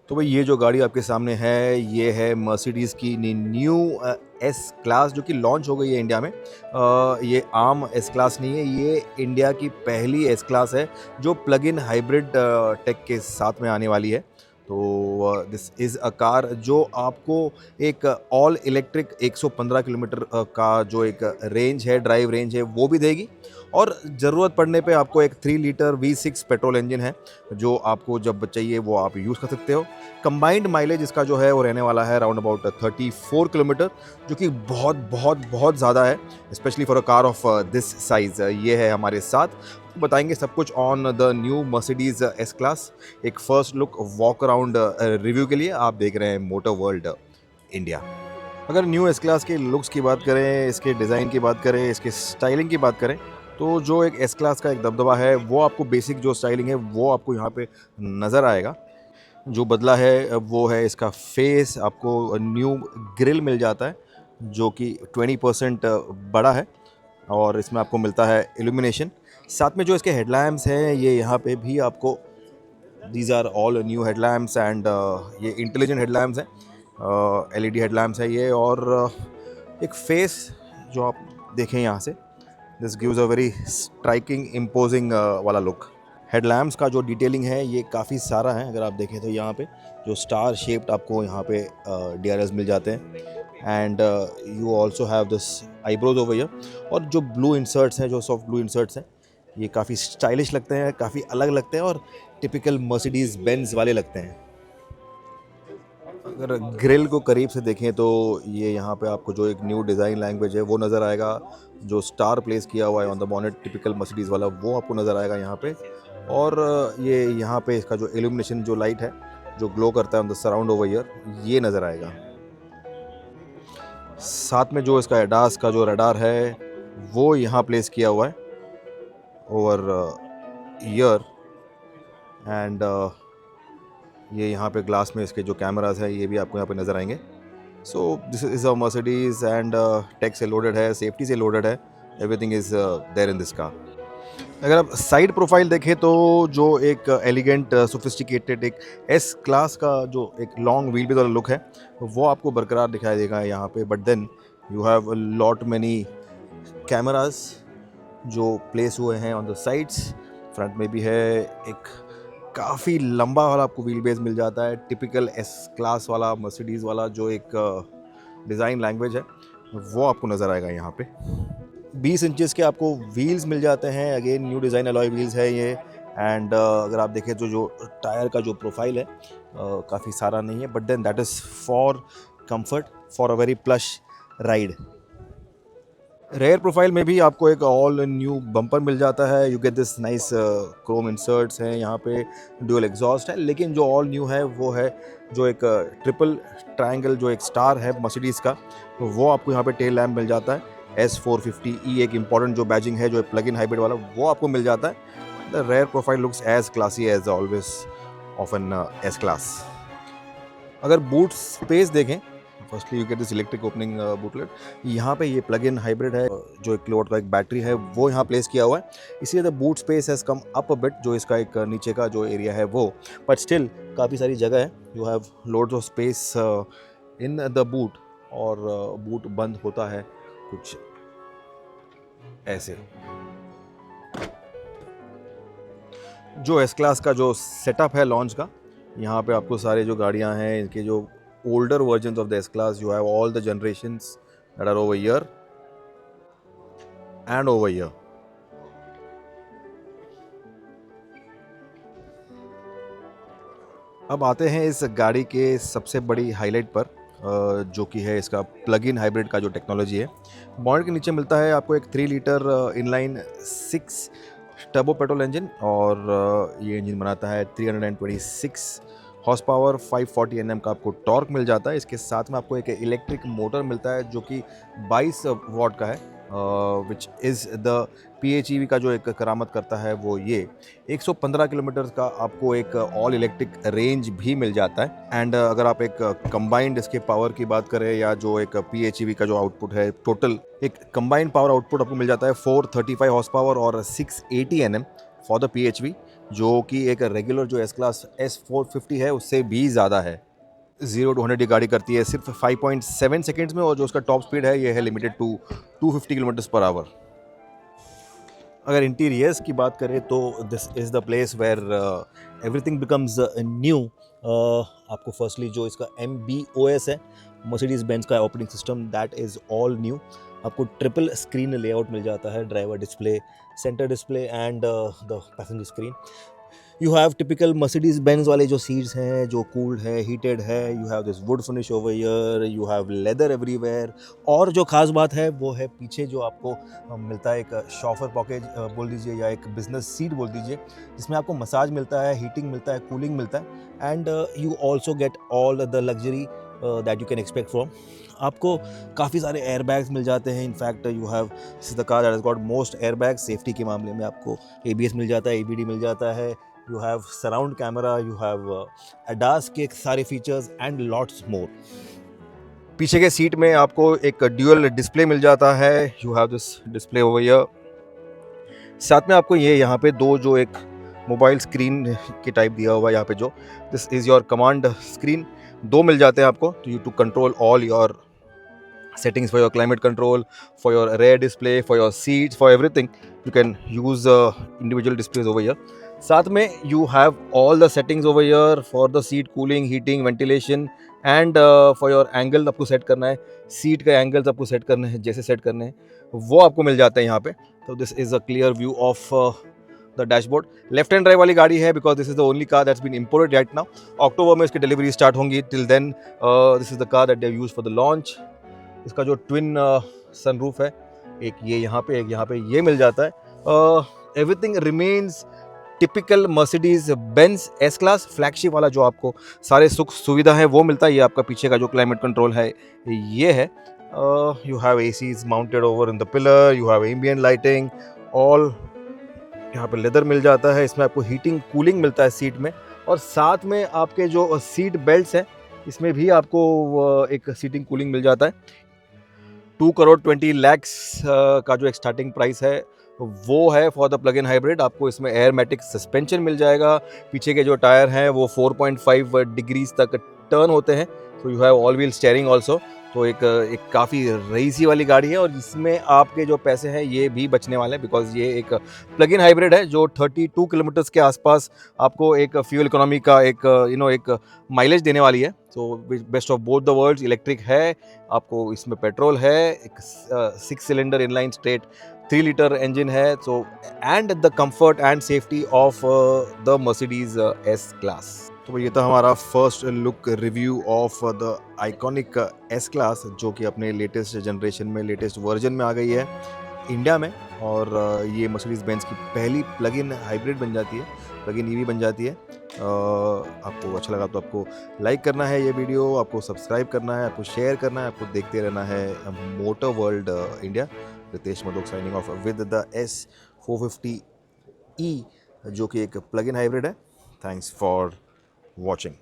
तो भाई ये जो गाड़ी आपके सामने है ये है मर्सिडीज़ की न्यू एस क्लास जो कि लॉन्च हो गई है इंडिया में। ये आम एस क्लास नहीं है, ये इंडिया की पहली एस क्लास है जो प्लग इन हाइब्रिड टेक के साथ में आने वाली है। तो दिस इज़ अ कार जो आपको एक ऑल इलेक्ट्रिक 115 किलोमीटर का जो एक रेंज है, ड्राइव रेंज है, वो भी देगी। और ज़रूरत पड़ने पे आपको एक 3 लीटर V6 पेट्रोल इंजन है जो आपको जब चाहिए वो आप यूज़ कर सकते हो। कंबाइंड माइलेज इसका जो है वो रहने वाला है अराउंड अबाउट 34 किलोमीटर, जो कि बहुत बहुत बहुत ज़्यादा है, specially for a car of this size. ये है हमारे साथ, बताएंगे सब कुछ on the new Mercedes S class. एक first look walk around review के लिए आप देख रहे हैं मोटर वर्ल्ड इंडिया। अगर न्यू एस क्लास के लुक्स की बात करें, इसके डिज़ाइन की बात करें, इसके स्टाइलिंग की बात करें, तो जो एक एस क्लास का एक दबदबा है वो आपको बेसिक जो स्टाइलिंग है वो आपको यहाँ पे नज़र आएगा। जो बदला है वो है इसका फेस, आपको न्यू ग्रिल मिल जाता है जो कि 20% बड़ा है और इसमें आपको मिलता है इल्यूमिनेशन। साथ में जो इसके हेडलैम्प्स हैं ये यहाँ पे भी आपको, these are all new headlamps and ये इंटेलिजेंट हेडलैम्प्स हैं, एलईडी हेडलैम्प्स है ये। और एक फेस जो आप देखें यहाँ से, this gives a very striking imposing वाला लुक। हेडलैम्प्स का जो डिटेलिंग है ये काफ़ी सारा है, अगर आप देखें तो यहाँ पे जो स्टार शेप्ड आपको यहाँ पे DRLs मिल जाते हैं। And you also have this eyebrows over here. और जो ब्लू इंसर्ट्स हैं, जो सॉफ्ट ब्लू इंसर्ट्स हैं, ये काफ़ी स्टाइलिश लगते हैं, काफ़ी अलग लगते हैं और टिपिकल मर्सिडीज़ बेंज वाले लगते हैं। अगर ग्रिल को करीब से देखें तो ये यहाँ पे आपको जो एक न्यू डिज़ाइन लैंग्वेज है वो नज़र आएगा। जो स्टार प्लेस किया हुआ है on the bonnet typical Mercedes वाला, वो आपको नज़र आएगा यहाँ पे। और ये यहाँ पे इसका जो इल्यूमिनेशन जो लाइट है जो ग्लो करता है on the surround over year, ये नज़र आएगा। साथ में जो इसका एडास का जो रडार है वो यहाँ प्लेस किया हुआ है ओवर ईयर। एंड ये यहाँ पे ग्लास में इसके जो कैमराज है ये भी आपको यहाँ पे नज़र आएंगे। So this is a Mercedes and tech से लोडेड है, सेफ्टी से लोडेड है, everything is there in this car. अगर आप साइड प्रोफाइल देखें तो जो एक एलिगेंट सोफिस्टिकेटेड एक एस क्लास का जो एक लॉन्ग व्हील बेस वाला लुक है वो आपको बरकरार दिखाई देगा यहाँ पे। But then you have lot many cameras जो प्लेस हुए हैं ऑन द साइड्स। फ्रंट में भी है, एक काफ़ी लंबा वाला आपको व्हील बेस मिल जाता है, टिपिकल एस क्लास वाला मर्सिडीज़ वाला जो एक डिज़ाइन लैंग्वेज है वो आपको नज़र आएगा यहाँ पे। 20 इंचेस के आपको व्हील्स मिल जाते हैं, again new design alloy wheels है ये। एंड अगर आप देखें तो जो टायर का जो प्रोफाइल है काफ़ी सारा नहीं है, but then that is for comfort, for a very plush ride. Rear profile में भी आपको एक ऑल न्यू बम्पर मिल जाता है। You get this nice Chrome inserts हैं यहाँ पे, ड्यूअल एग्जॉस्ट है। लेकिन जो ऑल न्यू है वो है जो एक ट्रिपल ट्रायंगल जो एक स्टार है मर्सिडीज़ का, वो आपको यहाँ पे टेल लैम्प मिल जाता है। S450E एक इंपॉर्टेंट जो बैजिंग है जो प्लग इन हाइब्रिड वाला, वो आपको मिल जाता है। The rear profile looks as classy as always of an S class. अगर बूट स्पेस देखें, firstly you get this electric opening bootlid. यहाँ पे ये प्लग इन हाइब्रिड है, जो एक किलोवाट का एक बैटरी है वो यहाँ प्लेस किया हुआ है, इसलिए the boot space has come up a bit, जो इसका एक नीचे का जो एरिया है वो, बट स्टिल काफ़ी सारी जगह है। You have loads of space in the boot. और बूट बंद होता है कुछ ऐसे। जो एस क्लास का जो सेटअप है लॉन्च का, यहाँ पे आपको सारे जो गाड़ियाँ हैं इनके जो older versions of the S class, you have all the generations that are over here and over here. अब आते हैं इस गाड़ी के सबसे बड़ी हाईलाइट पर, जो कि है इसका प्लग इन हाइब्रिड का जो टेक्नोलॉजी है। बॉनेट के नीचे मिलता है आपको एक 3 litre inline 6 turbo petrol engine, और ये इंजन बनाता है 326 हॉर्स पावर, 540 Nm का आपको टॉर्क मिल जाता है। इसके साथ में आपको एक इलेक्ट्रिक मोटर मिलता है जो कि 22 वॉट का है, विच इज़ द PHEV का जो एक करामत करता है वो ये 115 किलोमीटर का आपको एक ऑल इलेक्ट्रिक रेंज भी मिल जाता है। एंड अगर आप एक कंबाइंड इसके पावर की बात करें, या जो एक PHEV का जो आउटपुट है, टोटल एक कंबाइंड पावर आउटपुट आपको मिल जाता है 435 हॉर्स पावर और 680 Nm फॉर द PHEV। जो कि एक रेगुलर जो एस क्लास S450 है उससे भी ज़्यादा है। 0 to 100 ये गाड़ी करती है सिर्फ 5.7 सेकेंड्स में, और जो उसका टॉप स्पीड है ये है limited to 250 kilometres per hour. अगर इंटीरियर्स की बात करें तो this is the place where everything becomes new. आपको फर्स्टली जो इसका MBOS है, मर्सिडीज बेंज का operating system, that is all new. आपको ट्रिपल स्क्रीन लेआउट मिल जाता है, driver display, centre display and the passenger screen. You have typical Mercedes Benz वाले जो सीट्स हैं जो कूल्ड है, हीटेड है। You have this would finish over here, you have leather everywhere. और जो खास बात है वो है पीछे जो आपको मिलता है एक शॉफर पॉकेट बोल दीजिए या एक बिजनेस सीट बोल दीजिए, जिसमें आपको मसाज मिलता है, हीटिंग मिलता है, कूलिंग मिलता है, and you also get all the luxury that you can expect from. आपको काफ़ी सारे एयर बैग्स मिल जाते हैं। In fact you have, this is the car that has got most air bags. Safety के मामले में आपको ABS मिल जाता है, ABD मिल जाता है, you have surround camera, you have ADAS के सारे फीचर्स एंड लॉट्स मोर। पीछे के सीट में आपको एक ड्यूअल डिस्प्ले मिल जाता है, you have this display over here. साथ में आपको ये यहाँ पे दो जो एक मोबाइल स्क्रीन के टाइप दिया हुआ है यहाँ पे, जो this is your command screen, दो मिल जाते हैं आपको to control all your settings, for your climate control, for your rear display, for your seats, for everything. You can use individual displays over here. साथ में you have all the settings over here for the seat cooling, heating, ventilation and for your angle आपको set करना है, seat का angles आपको set करने हैं, जैसे सेट करने हैं वो आपको मिल जाते हैं यहाँ पे। तो this is a clear view of the dashboard. Left hand drive वाली गाड़ी है because this is the only car that's been imported right now. अक्टूबर में इसकी डिलीवरी स्टार्ट होंगी। Till then this is the car that they use for the launch. इसका जो twin sunroof है, एक ये यहाँ पे, एक यहाँ पे, ये मिल जाता है। Everything remains typical Mercedes Benz S class flagship वाला, जो आपको सारे सुख सुविधा है वो मिलता है। ये आपका पीछे का जो क्लाइमेट कंट्रोल है ये है। You have ACs mounted over in the pillar, you have ambient lighting, all यहाँ पे लेदर मिल जाता है। इसमें आपको हीटिंग कूलिंग मिलता है सीट में, और साथ में आपके जो सीट बेल्ट्स हैं इसमें भी आपको एक सीटिंग कूलिंग मिल जाता है। 2,20,00,000 का जो एक स्टार्टिंग प्राइस है वो है for the plug in hybrid. आपको इसमें एयरमेटिक सस्पेंशन मिल जाएगा। पीछे के जो टायर हैं वो 4.5 डिग्रीज तक टर्न होते हैं। So you have all wheel steering also. तो एक काफ़ी रईसी वाली गाड़ी है, और इसमें आपके जो पैसे हैं ये भी बचने वाले हैं बिकॉज ये एक प्लग इन हाइब्रिड है जो 32 किलोमीटर्स के आसपास आपको एक फ्यूल इकोनॉमी का एक एक माइलेज देने वाली है। So best of both the worlds, electric है, आपको इसमें पेट्रोल है, एक 6 cylinder inline straight 3 litre engine है। So and the comfort and safety of the Mercedes S class. तो ये था हमारा first look review of the iconic S class, जो कि अपने लेटेस्ट जनरेशन में, लेटेस्ट वर्जन में आ गई है इंडिया में। और ये मर्सिडीज़ बेंज की पहली प्लग इन हाइब्रिड बन जाती है, प्लग इन EV बन जाती है। आपको अच्छा लगा तो आपको लाइक करना है ये वीडियो, आपको सब्सक्राइब करना है, आपको शेयर करना है, आपको देखते रहना है motor world India. Ritesh Madhok signing off with the S450E, जो कि एक प्लग इन हाइब्रिड है। Thanks for watching।